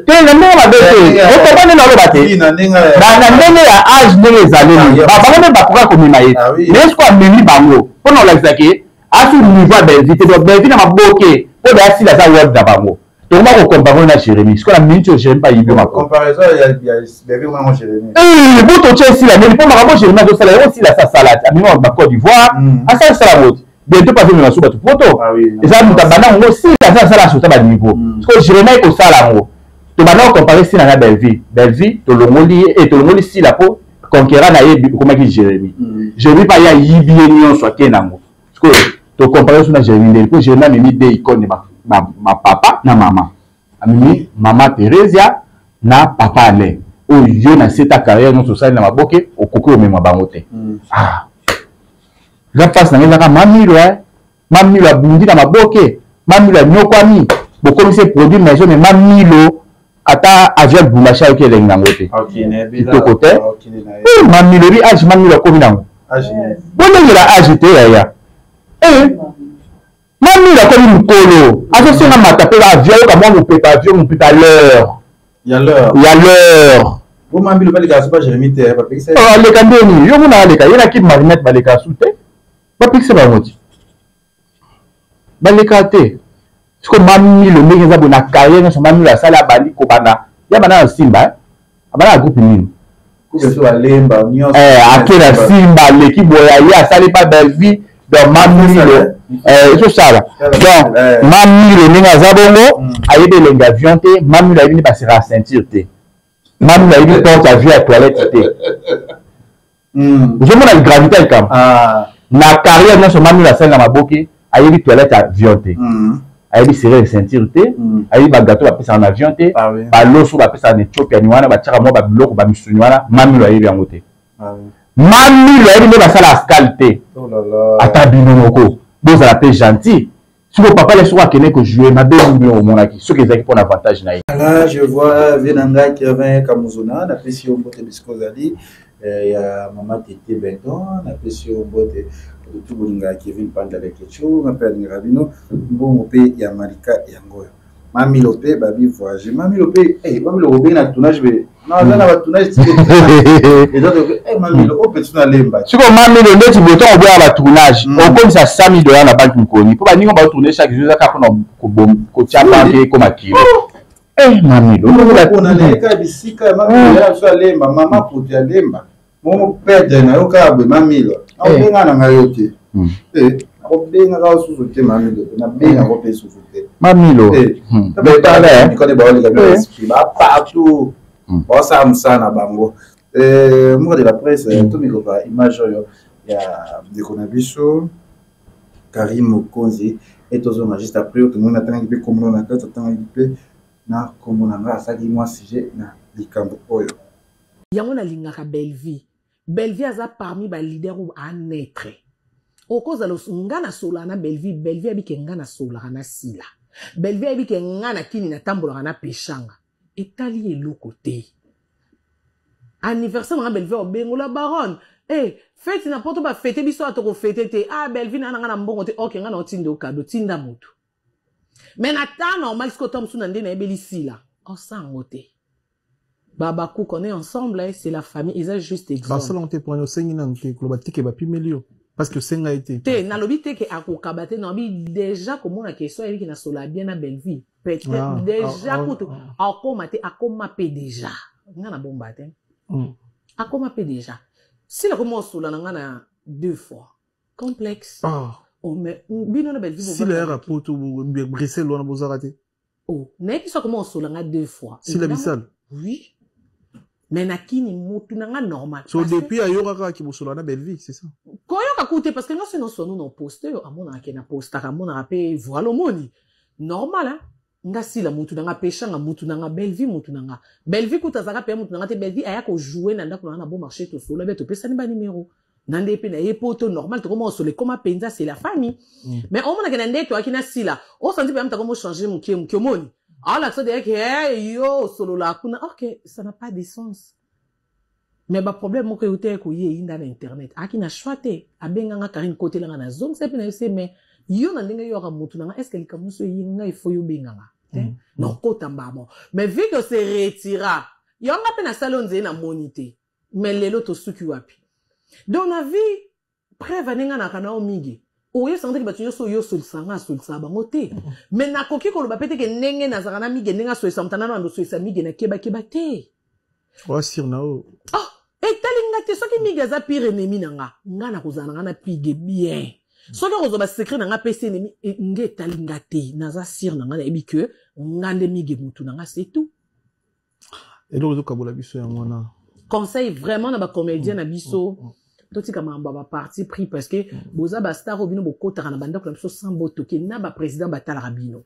t'es le même avec on peut pas ne le battre. Na ndenge ya âge ndenge zaleli. Ba ba pourquoi ko mimaye. Mais ce qu'on mimi bango. Pour nous l'expliquer, à ce niveau Belle-Vie, donc Belle-Vie na maboke. Pour da si la za word da bango. Donc on compare na Jérémy. Ce qu'on a mis sur Jérémy pas yibi ma comparaison il y a Belle-Vie vraiment Jérémy. Bon to ici là mais pour ma Jérémy do salade aussi la salade. Ami on ba Côte d'Ivoire. À ça salade. Bientôt pas venir sur bateau photo. Et ça nous tabana aussi la salade sur ta niveau. Parce que Jérémy ko sala ngo. To bana comparer si na Belle-Vie. Belle-Vie to longoli et to longoli si la po conquérant na yebi comment qui Jérémy. Jérémy pas ya yibi nyon soit kenango. Parce que to comparer sur na Jérémy pour Jérémy a mis des icônes ma papa na maman amimi mama Thérèse na papa ale o yo na seta carrière no sociale na maboke o koko me mabangote ah la passe na ngaka mamilo bundi na maboke mamilo nyokwami bo commissaire produit maison mais mamilo ata avion bulacha ke lenga ngote OK ne bila to côté mamilo bi age mamilo ko binango age ne bonne la age te ya Mamilo comme une colo. Associé à ma tapé l'avion, comment vous pouvez avion, on peut à l'heure. Il y a l'heure. Il y a l'heure. Vous m'avez dit que les gars, c'est pas Jérémy Terre, pas pixel. Oh, les candidats, yo mona les cas, il y a qui marinette ba les cas souté. Pas pixel ba moti. Ba les cas té. Ce que Mamilo ndenge za bona carrière sur Mamilo la sala bali ko bana. Ya bana Simba. Abana groupe nini. Lemba, akela Simba l'équipe boyaye a sali pas belle vie dans Mamilo. Tout ça là. Donc Mamilo ninga za bongo ayebe lenga avion té, Mamilo ayebe passer à ceinture té. Mamilo ayebe porte avion à toilette té. Je montre la gravité comme la carrière non sur Mamilo la scène na maboki ayebe toilette à avion té. Ayebe serrer ceinture té, ayebe ba gâteau ba pesa en avion té, ba loso ba pesa en Ethiopie niwana ba tchaka mo ba biloko ba misuniwana, Mamilo ayebe yango té. Mamilo ayebe ba sala ascalité. Oh là là. Ata bino moko. Boza la paix gentil. Si vos papa laisse que que jouer ma belle au monaki, ceux qui ont un avantage naïf. Là je vois Venanga qui avait Kamuzuna, na pesi on bote biskozali, il y a maman Tété Benton, na pesi on bote tout bolinga Kevin Pandale Kecho, ma père Rabino, bon mo pe ya Marika Yangoyo. Mami Lopé babi voyage. Mami Lopé, Mami Lopé na tournage be. Non, là na tournage et donc Mami Lopé tu na lemba. Si comme Mami Lopé tu boto on boit ba tournage. On comme ça 100 000 $ na banque mukoni. Pour ba ningo ba tourner chaque jour ka pona ko tia banque comme akilo. Mami Lopé on a les cas bisika Mami Lopé so lemba, maman pour te lemba. Mon père de na yo ka be Mami Lopé. On benga na ngayote. On benga ka sous-souté Mami Lopé. Na benga ko pe sous-souté. Mamilo. Partout. Bon, ça me sana bango. Moi de la presse, tout le monde image il y a des conabiso, Karim Konzi et tous les juste après tout le monde attend qu'il comme on a quand attend qu'il na comme on a ça qui moi sujet na likambo oyo. Yango na lingaka Belleville. Belleville aza parmi ba leader ou à naître. Au cause de ngana sola na Belleville, Belleville abike ngana sola na sila. Belleville abike ngana kini na tambola na peshanga. Etali eloko te. Anniversaire na Belleville obengo la baronne. Fête na poto ba fête biso atoko fête te. Belleville na ngana mbongo te. OK ngana otindo cadeau tinda mutu. Mais na ta normal sko tom suna ndé na ebeli sila. Osango te. Baba kou on est ensemble, c'est la famille, ils ont juste exemple. Barcelone te pour nous sengi na te ko batike ba pimelio. Parce que c'est nga été. Te na lobi te ke akokabate na bi déjà comment la question est qui na sola bien na Belleville. Peut-être déjà kutu akoma pe déjà. Nga na bomba te. Akoma pe déjà. Si la comment sola na nga na 2 fois. Complexe. Oh mais bino na Belleville. Si le rapport ou Bruxelles na bozarate. Oh, na ki so comment sola nga 2 fois. Si la bisal. Oui. Mais nakini mutu nanga normal. So depuis ayoka ki bosola na Belleville, c'est ça. Koyoka koute parce que nga se non sonu no poster amona ke na poster amona rapé voilà moni. Normal hein. Nga si la mutu nanga peshanga mutu nanga Belleville mutu nanga. Belleville kuta zaka pe mutu nanga te Belleville aya ko jouer na ndako na bon marché to solo beto pesa ni ba numéro. Nande pe na yepoto normal to comment solo comment penza c'est la famille. Mais on mona ke nande to akina sila. O senti pe amta comment changer mukie moni. Alors, ça dit que yo solo la kuna, ok, ça n'a pas de sens. Mais le problème c'est que vous avez eu dans internet. Aki na choité, abenga nga Karine côté la na zone, c'est pas mais yo na ndenge yo ka mutu na est-ce que le kamuso yinga il faut yo benga nga. Non kota mbamo. Mais vu que c'est retira, yo nga pe na salon nze na monité. Mais lelo to suki wapi. Donc on a vu preuve ninga na kana o migi. Oye sante ki batunyo so yo solsanga solsa bango te. Mais na koki ko lo bapete ke nenge na zakana mige nenga so esamtana na ndo so esamige na keba te. Wa sir na o. Talinga te soki mige za pire ennemi nanga. Nga na kozana nga na pige bien. Soki ko zo ba secret nanga pese ennemi nge talinga te na za sir nanga na ebi ke ngande mige mutu nanga c'est tout. Et lo zo kabola biso ya mwana. Conseil vraiment na ba comédien na biso. Toti kama ba parti pris parce que boza ba star obino bokota na banda ko biso sans botoki na ba président batala rabino.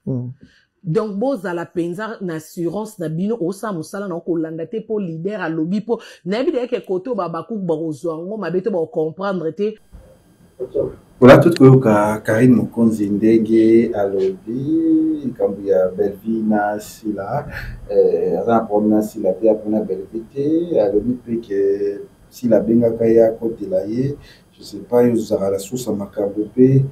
Donc boza la penza na assurance na bino osa musala na ko landa te pour leader à lobby pour na bi de ke koto ba baku ba ozwango mabeto ba comprendre te. Voilà tout ko ka Karine Mokonzi ndenge à lobby kambu ya Belleville na sila rapporna sila te apona Belleville à lobby pe que si la benga kaya côté là je sais pas yo za la source à makabopé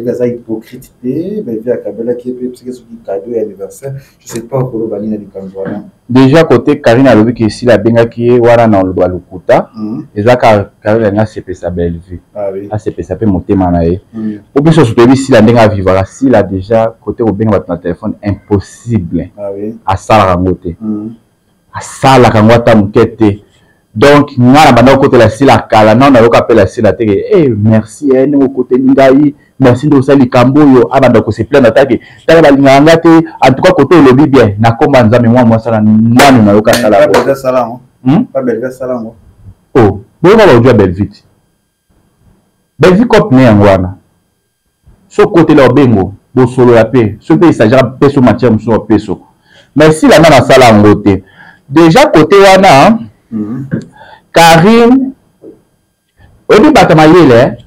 baza hypocrite te bavi akabela ki pe parce que soki cadeau et anniversaire je sais pas ko bali na likambo wana déjà côté Karine alobi que si la bengaki ye wana na lwa lukuta eza ka Karine na sepesa belle vue a sepesa pe motema na ye ou biso sotoyebi si la ndenga vivra si la déjà côté obenga bato na téléphone impossible asalaka yango te asalaka yango ata moke te donc nga na banda kokotela sila kala na nayoka apela sila teke merci ndenge okoteli ngai merci nde osali likambo oyo abanda koseplaindre atake tala balingaka nga te en tout cas côté elobi bien nakomba nzambe mwa mwasala nanu nayoka asala boyoka baojwa belvite belvite cope ne yango wana so kotela obengo bosolola pe so mpe esagera peso matière mosusu apeso mais sila nga nasala yango te déjà côté wana Karine obi bata mayele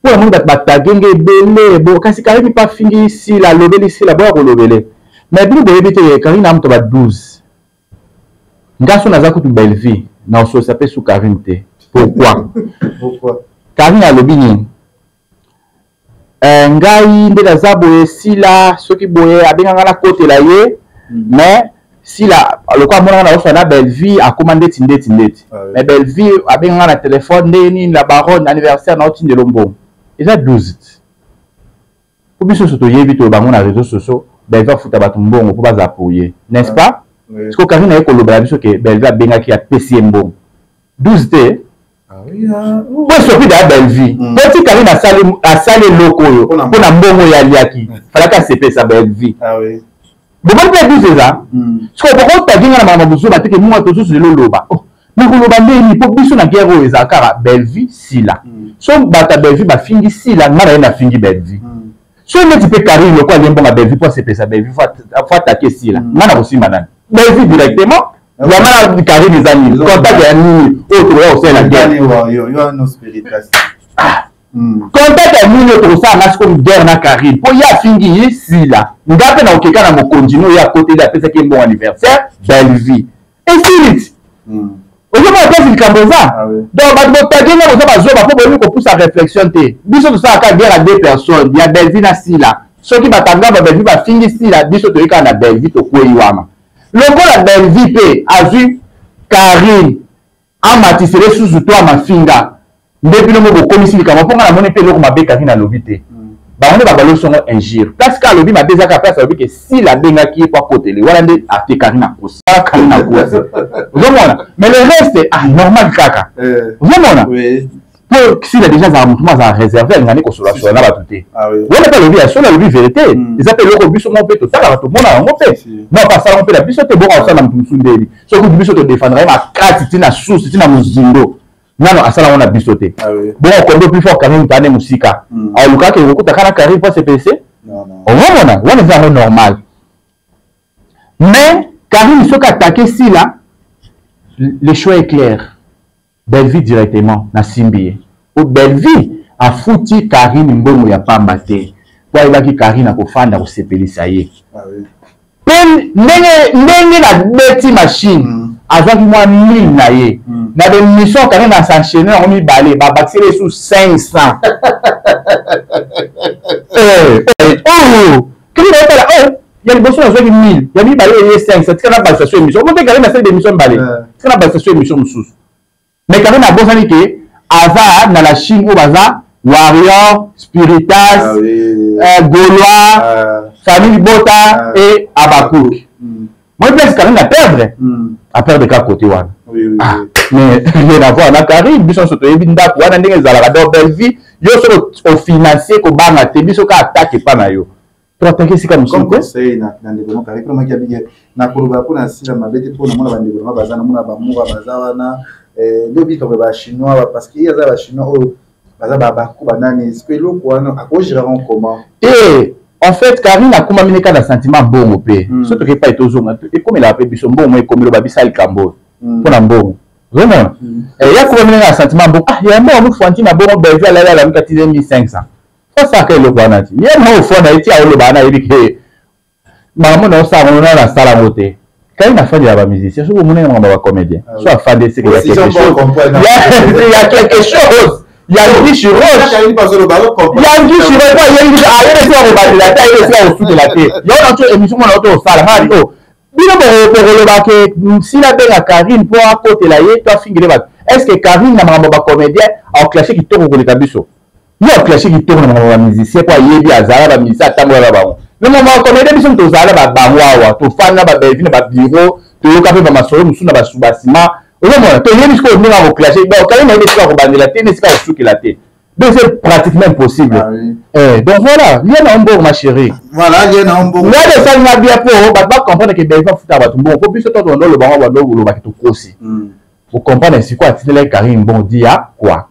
pour mon bat batagenge belé bo kasi Karine pas fingi ici la lobeli ici la bo kolobele mais bi boyebi te Karine am to ba 12 ngaso naza kutu belle vie na oso sape sous Karine te pourquoi Karine alobi ni ngai nde naza boye sila soki boye abenga na kote la ye mais si la le quoi mona na ofana belle vie a commandé tindeti mais belle vie a bien na téléphone ni la baronne anniversaire na otinde lombo eza 12 pour biso soto yebi to bango na réseaux sociaux belle va futa bato mbongo pour baza pouyer n'est-ce pas parce que Karine a ekoloba biso que belle va benga ki a pesi mbongo 12 te bon sopi da belle vie petit Karine a sali loko yo pour na mbongo ya liaki falaka sepe sa belle vie bon pas dire ça parce que pourquoi tu as dit na mama buso ba teke moi to so le loba na ko loba ndeni po biso na guerre o ezakara belle vie sila so bata belle vie ba fingi sila ngara na fingi belle vie so ne tu peux Karine le quoi lembo ma belle vie pour se pesa belle vie faut attaquer sila ngana ko simba nani belle vie directement ya mara Karine ezani contact ya nini autre ya o la guerre yo no spiritas contact ya nini autre ça na comme guerre na Karine po ya fingi sila ngape na okeka na mokonzi no ya côté da pesa ki bon anniversaire belle vie et spirit ozo ba pesa likamboza donc ba botagena ozo ba zoba po boni ko poussa réflexion te biso to sa ka guerre à deux personnes ya belle vie na sila soki batanga ba belle vie ba fingi sila biso to eka na belle vie to ko yiwama loko la belle vie pe azui Karine amatisere susu to amafinga depuis le mot komisi likambo ponga na moni pe loko mabe Karine na lobité baone babalo songo injure parce que alobi mabeza ka place alobi que si la benga qui est pas côté wala nde ate Karine kosi Karine kosi vraiment mais le reste normal kaka vraiment pour si la déjà za mutu za réserver ngani ko solo na batute wala pas lobi so la lobi vérité ils appellent le biso mo pe to tala to mona ngo pe non pas ça on peut la biso te bon ça na mutu sundeli so ko biso te défendre ma carte tina source tina muzindo nano asala wana bisote bon kondo plus fort Karine tane musika a luka ke okuta kana Karine pas CPC non on va normal mais Karine soka attaquer si là le choix est clair belle vie directement na simbié ou belle vie a fouti Karine mbongo ya pamba te kwa ibaki Karine akofanda ko sepelisa ye pen ndenge na beti machine azaki mwa 1000 na ye na de mission Karine na s'enchaîner on mi balé ba baxer sous 500 Karine va là il y a les bosses na 1000 ya mi balé 500 tika na basation émission on peut Karine na des émissions balé tika na basation émission mususu mais Karine na bosani ke ava na la Chine ou baza warrior spiritas gaulois famille Bota et Abakouk moi je pense Karine à perdre qu'à côté wana mais rien à voir na Karine biso soto yebi ndako wana ndenge ezalaka donc belle vie yo so au financier ko banga te biso ka attaque pa na yo to attaquer sika mususu conseil na ndeko Karine comme ki abige na koloba ko na sila mabete po na mona ba ndeko bazana mona ba muka bazana lobi ko ba chinois parce que yaza ba chinois o baza ba ko banani spelo ko wana akojira comment en fait Karine a comme amené un sentiment bon au pays surtout que pas été aux hommes et comme il a appelé biso bon mais comme le babisa il cambo pour un bon vraiment et il y a comme amené un sentiment bon il y a un bon fanti na bon belle vie à la 1500 faut ça que le banati il y a un fond na été à le bana il que maman non ça on a la salle à monter Karine a fait de la musicien sur mon nom on va comédien soit faire des c'est qu'il y a quelque chose il y a quelque chose Yangi Chiro, Yangi Chiro, est-ce que Karine n'a pas comédien a clashé qui tourne pour les tabisso? Il y a clashé qui tourne pour les musiciens, pas Yebi Azara, Misa, Tamara Baron. Le moment comédien, ils sont tous à la Bawawa, tout fan, la Bavine, la bureau, tout le café, ma soeur, nous sommes à Subasima. Au moins, tu es jusqu'au venir à clasher. Donc, quand même, il faut rebanner la tête, n'est-ce pas, sous la tête. Donc, c'est pratiquement impossible. Ah, oui. Donc, voilà, il y a un bon, ma chérie. Voilà, il y a un bon. Moi, de ça, il m'a bien pour, on va comprendre que Belva fout à votre bon. Faut plus se tourner dans le baron, ou le bac tout aussi. Vous comprenez, c'est quoi, c'est là, Karine, bon, dit à quoi?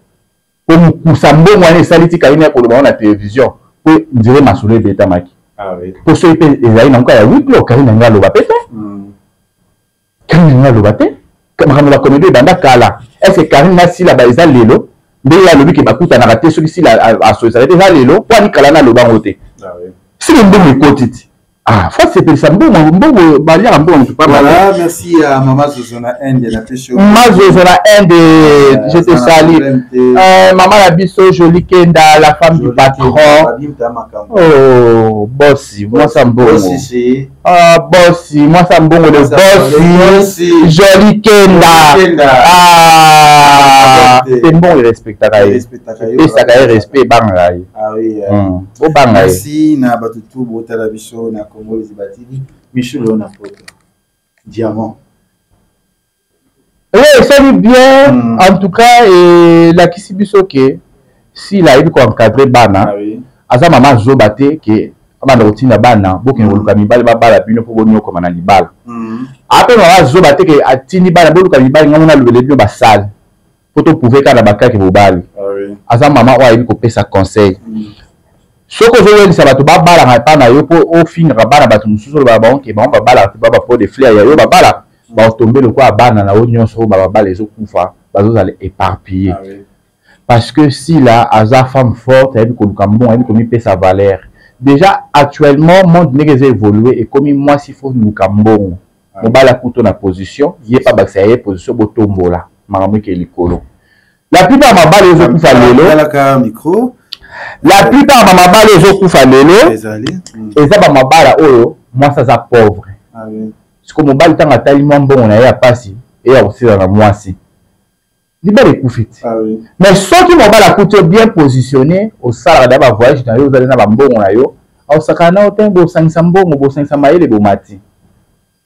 Pour ça, bon, moi, les salités, Karine, pour le baron, la télévision. Pour dire, ma soulée, bêta, maki. Ah, oui. Pour ceux qui ont encore, il y a 8 lots, Karine, n'a pas le bapé. Karine, n'a pas le bapé. Comme la comédie banda kala est-ce que Karine na si la baisa lelo mais il y a le qui bakuta na raté celui-ci la associé déjà lelo pour ni kala na lo bangote ah oui si le bon côté ah faut c'est ça bon bali en bon pas voilà merci à maman Zozona Inde la pêche maman Zozona Inde je te salue maman la biso jolie Kenda la femme du patron oh bossi moi ça bon ah bossi moi ça bon le bossi jolie Kenda ah c'est bon il respecte et ça gagne respect bangai ah oui au bangai merci na batutu bota la biso na Congo Lizibatili Michel on a photo diamant oui c'est bien en tout cas la kisibiso que si la il ko encadrer bana aza maman zobate que bana rotina bana bokin oluka mibale babala bino po bonyo ko mana libala après maman zobate que atini bana boluka mibale ngona lobele bino basale poto pouvoir kana bakaki bobali aza maman wa il ko pesa conseil soko zo ça va to babala na pa na yo po au fin rabana batu mususu ba ba ke ba babala ba po de fleurs ya yo babala ba tomber le quoi bana na onyo so ba babala les okufa ba zo aller éparpiller parce que si là aza femme forte elle ko lukambo elle ko mi pesa valeur déjà actuellement monde n'est évolué et comme moi s'il faut lukambo mobala kuto na position yé pas ba ça position botombola maramwe ke likolo la plupart mabala les okufa lelo micro. La plupart de ma balle les kufa lelo et ça ba mabala oyo moi ça ça pauvre ah oui parce que mon balle tanga tellement bon on a ya passi et aussi dans moi si libéré kufit ah oui mais ceux qui mon balle coûte bien positionné au salaire d'aba voyage dans yo allez na ba mbongo na yo au sakana au tembo 500 mbongo bo 500 maele bo mati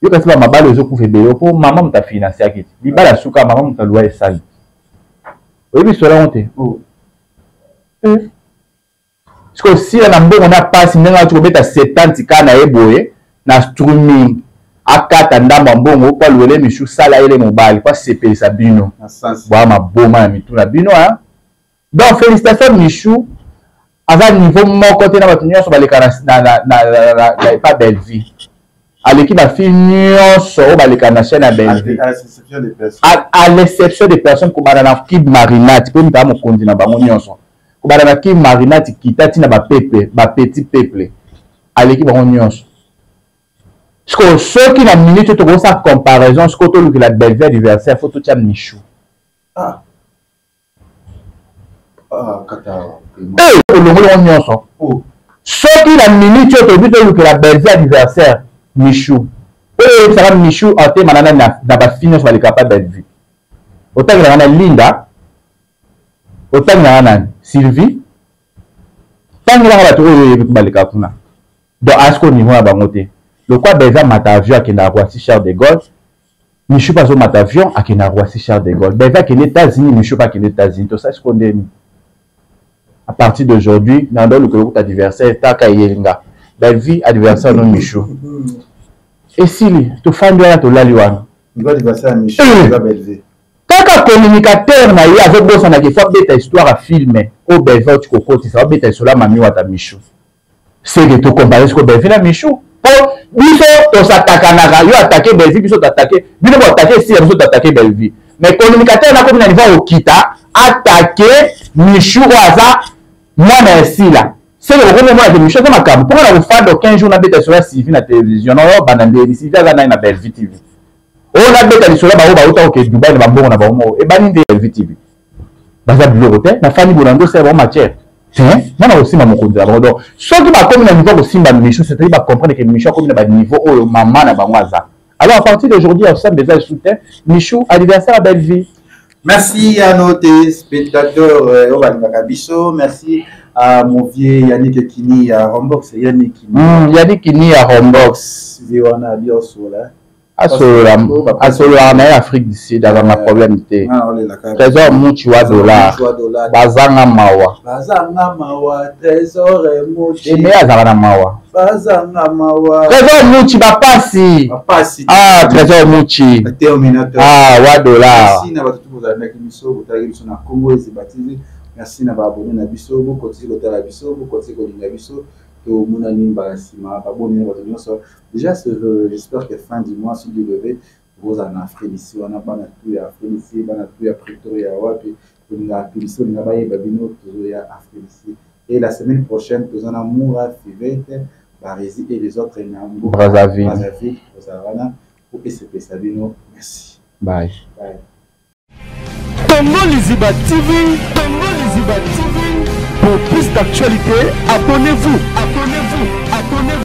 yo kasi ba mabala les kufa be yo pour maman mta financer akiti libala suka maman mta loi sali oui mais cela honte oh parce que si on a passé on a mettre 70 cas na eboye na streaming akata ndamba mbongo kwa lwele mishu sala ile mobile kwa CP Sabino ba ma boma na mituna bino hein donc félicitations Michou à niveau moko te na batu nyonso baleka na pas belle vie à l'équipe a fini nyonso baleka na chaîne à belle vie à l'exception des personnes comme na Kid Marinate pour nta mo kondi na bango nyonso Kobala ki marinati kitati na ba pepe ba petit peuple à l'équipe on nyonso parce que ceux qui na minute to ko sa comparaison ce que to le la belle adversaire faut tout tient Michou ah kata le on nyonso ceux qui na minute to le la belle adversaire Michou et ça va Michou en te manana na ba finir sur les capables belle vie autant que na Linda autant na Sylvie tant que la tour balika kuna donc à ce niveau à bangote le quoi déjà Matavio qui na Roissy Charles de Gaulle Michou pas au Matavio à qui na Roissy Charles de Gaulle déjà que les États-Unis Michou pas que les États-Unis tout ça ce qu'on est à partir d'aujourd'hui dans le groupe adversaire taka yelinga belle vie adversaire non Michou et si tu fais bien to laliwana le adversaire Michou va belle vie kaka communicateur na ye avec bossa na faut beta histoire à filmer au belva tu kokoti ça va beta sur la mami wa ta Michou c'est que tu compares ce que belva na Michou pour biso to s'attaquer na yo attaquer belvi biso t'attaquer bino ba attaquer si biso t'attaquer belvi mais communicateur na comme na niveau okita attaquer Michou waza moi merci là c'est le gros moment de Michou ça ma cam pour la faire de 15 jours na beta sur la TV na télévision non banande ici là na belvi TV on a bêta sur la barre autant que Dubaï ne va bon na ba et baninde TV baza biloko te na famille bolando c'est bon matière tiens nana aussi ma mokonzi la donc soki ba comme na niveau ko simba Michou c'est-à-dire ba comprendre que Michou comme na ba niveau oyo maman na bango aza. Alors à partir d'aujourd'hui on des ailes soutien Michou anniversaire à belle vie. Merci à nos téléspectateurs au Bakabiso, merci à mon vieux Yannick Kini à Rombox, Yannick Kini à Rombox. Viwana Biosola. Asola en Afrique du Sud dans un problème té. Trésor Mouchua dollar. Bazanga mawa. Trésor Mouchi. Et mais azana mawa. Bazanga mawa. Trésor Mouchi bapasi. Ah Trésor Mouchi. Terminateur. Ah wa dollar. Merci na batu vous avez miso botagi biso na Congo et baptisé. Merci na ba abonné na biso, vous continuez kotala biso, vous continuez kolinga biso. Déjà, j'espère que fin du mois, si Dieu le veut, vous en Afrique ici, on a pas tout à Afrique ici, on a tout à Pretoria, on a tout ici, on a Babino, toujours à Afrique ici. Et la semaine prochaine, nous allons Moura, Fivete, Barési et les autres, Brazzaville, Brazzaville, pour PCP Sabino. Merci. Bye. Bye. Congo Liziba TV, pour plus d'actualités, abonnez-vous.